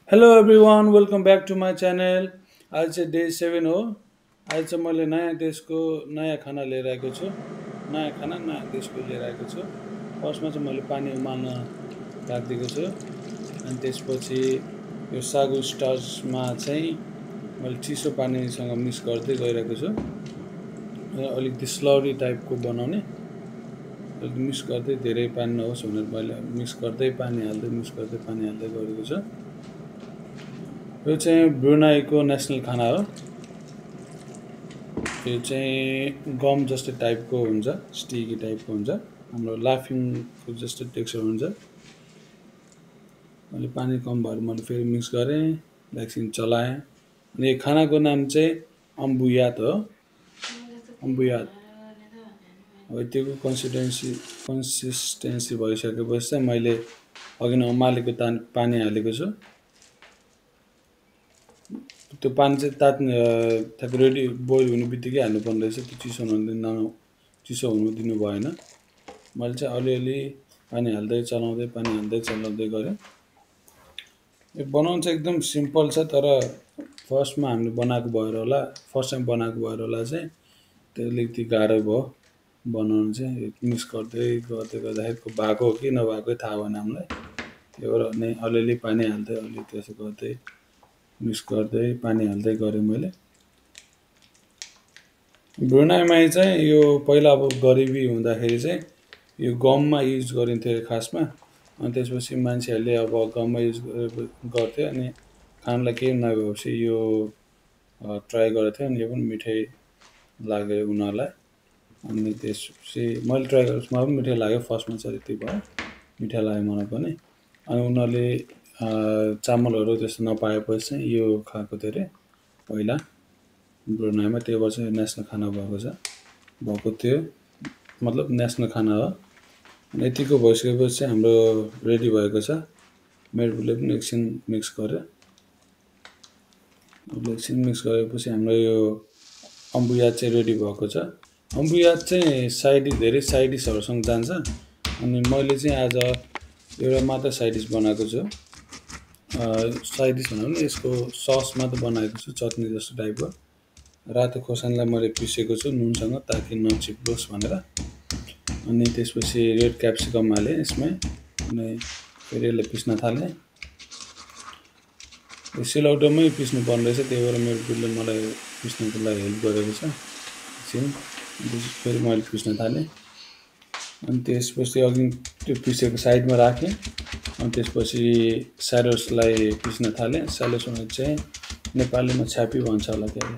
Hello everyone welcome back to my channel. आज चाहिँ day 7 हो। आज चाहिँ मैले नयाँ देशको नयाँ खाना लिएर आएको छु। नयाँ खाना नयाँ देशको लिएर आएको छु। फर्स्टमा चाहिँ मैले पानी उमाल्न राखिदिएको छु अनि त्यसपछि यो सागु स्टार्चमा चाहिँ मैले चिसो पानीसँग मिक्स गर्दै गइरहेको छु। अलिकति स्लरी टाइपको बनाउने, अलिक मिक्स गर्दै धेरै पानी नहोस् भनेर मैले मिक्स गर्दै पानी हाल्दै मिक्स गर्दै पानी हाल्दै गरेको छु। यो चाहिँ ब्रुनाईको नेसनल खाना हो। यो चाहिँ गम जस्तो टाइपको हुन्छ, स्टिकी टाइपको हुन्छ, हाम्रो लाफिङको जस्तो टेक्सचर हुन्छ। मैले पानी कम भएर मैले फेरि मिक्स गरेँ, एकछिन चलाएँ। अनि यो खानाको नाम चाहिँ अम्बुयात हो। अम्बुयात अब यतिको कन्सिस्टेन्सी भइसकेपछि चाहिँ मैले अघि नै उमालेको पानी हालेको छु। त्यो पानी चाहिँ ठ्याक्क रेडी बोइल हुने बित्तिकै हाल्नुपर्ने रहेछ। त्यो चिसो हुनु दिनु भएन। मैले चाहिँ अलिअलि पानी हाल्दै चलाउँदै गरेँ। यो बनाउनु चाहिँ एकदम सिम्पल छ, तर फर्स्ट टाइम बनाएको भएर होला चाहिँ त्यो अलिकति गाह्रो भयो बनाउनु चाहिँ। मिक्स गर्दै गर्दाखेरि भएको हो कि नभएकै थाहा भएन हामीलाई। त्यही भएर नै अलिअलि पानी हाल्दै अलि त्यसो गर्दै मिक्स गर्दै पानी हाल्दै गरेँ मैले। ब्रुनाईमा चाहिँ यो पहिला अब गरिबी हुँदाखेरि चाहिँ यो गममा युज गरिन्थ्यो खासमा। अनि त्यसपछि मान्छेहरूले अब गममा युज गर्थ्यो। अनि खानलाई केही नभएपछि यो ट्राई गरेको थियो। अनि यो पनि मिठै लाग्यो उनीहरूलाई। अनि त्यसपछि मैले ट्राई गरेपछि मलाई पनि मिठै लाग्यो। फर्स्टमा चाहिँ यति भयो, मिठा लाग्यो मलाई पनि। अनि उनीहरूले चामलहरू त्यस्तो नपाएपछि चाहिँ यो खाएको थियो अरे पहिला ब्रुनाईमा। त्यही भएर चाहिँ नेसनल खाना भएको थियो, मतलब नेसनल खाना हो। अनि यतिको भइसकेपछि चाहिँ हाम्रो रेडी भएको छ। मेरो पनि एकछिन मिक्स गरेँ। एकछिन मिक्स गरेपछि हाम्रो यो अम्बुयात चाहिँ रेडी भएको छ। अम्बुयात चाहिँ धेरै साइड डिसहरूसँग जान्छ। अनि मैले चाहिँ आज एउटा मात्र साइड डिस बनाएको छु। साइड डिस भन्दा पनि यसको सस मात्र बनाएको छु, चटनी जस्तो टाइपको। रातो खोर्सानीलाई मैले पिसेको छु नुनसँग, ताकि नचिप्लोस् भनेर। अनि त्यसपछि रेड क्याप्सिकम हालेँ यसमै। अनि फेरि यसलाई पिस्न थालेँ। यो सिलौटोमै पिस्नु पर्ने रहेछ, त्यही भएर मेरो बुढीले मलाई पिस्नुको लागि हेल्प गरेको छ एकछिन। फेरि मैले पिस्न थालेँ। अनि त्यसपछि अघि त्यो पिसेको साइडमा राखेँ। अनि त्यसपछि स्यालोट्सलाई पिस्न थालेँ। स्यालोट्स भने चाहिँ नेपालीमा छ्यापी भन्छ होला त्यसलाई।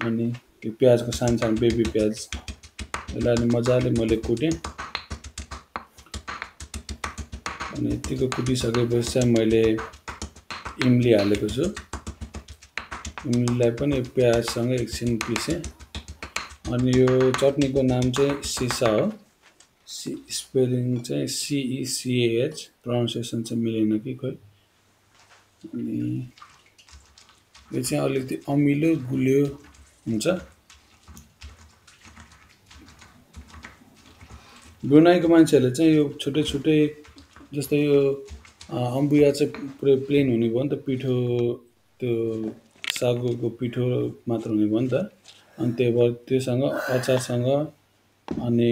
अनि त्यो प्याजको सानो बेबी प्याज, यसलाई अनि मजाले मैले कुटेँ। अनि यतिको कुटिसकेपछि चाहिँ मैले इमली हालेको छु। इमलीलाई पनि प्याजसँग एकछिन पिसेँ। अनि यो चटनीको नाम चाहिँ सिसा हो। स्पेलिङ चाहिँ CECAH, प्रोनाउन्सिएसन चाहिँ मिलेन कि खोइ। अनि यो चाहिँ अलिकति अमिलो गुलियो हुन्छ। ब्रुनाईको मान्छेहरूले चाहिँ यो छुट्टै जस्तै यो अम्बुया चाहिँ पुरै प्लेन हुने भयो नि त, पिठो त्यो सागुको पिठो मात्र हुने भयो नि त। अनि त्यही भएर त्योसँग अचारसँग अनि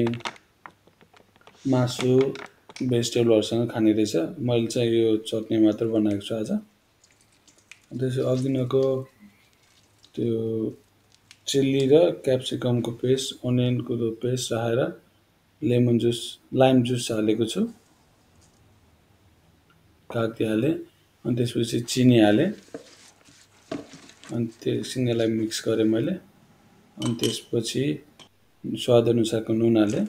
मासु भेजिटेबलहरूसँग खाने रहेछ। मैले चाहिँ यो चटनी मात्र बनाएको छु आज। त्यसपछि अघिनको त्यो चिल्ली र क्याप्सिकमको पेस्ट, अनियनको पेस्ट राखेर लाइम जुस हालेको छु, कागती हालेँ। अनि त्यसपछि चिनी हालेँ। अनि त्यससँग यसलाई मिक्स गरेँ मैले। अनि त्यसपछि स्वादअनुसारको नुन हालेँ।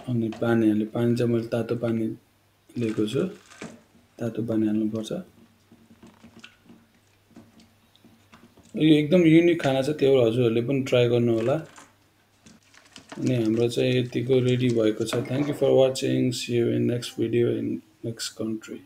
अनि पानी हालेँ। पानी चाहिँ मैले तातो पानी लिएको छु, तातो पानी हाल्नुपर्छ। यो एकदम युनिक खाना छ, त्यही भएर हजुरहरूले पनि ट्राई गर्नु होला। अनि हाम्रो चाहिँ यतिको रेडी भएको छ। Thank you for watching. See you in next video in next country.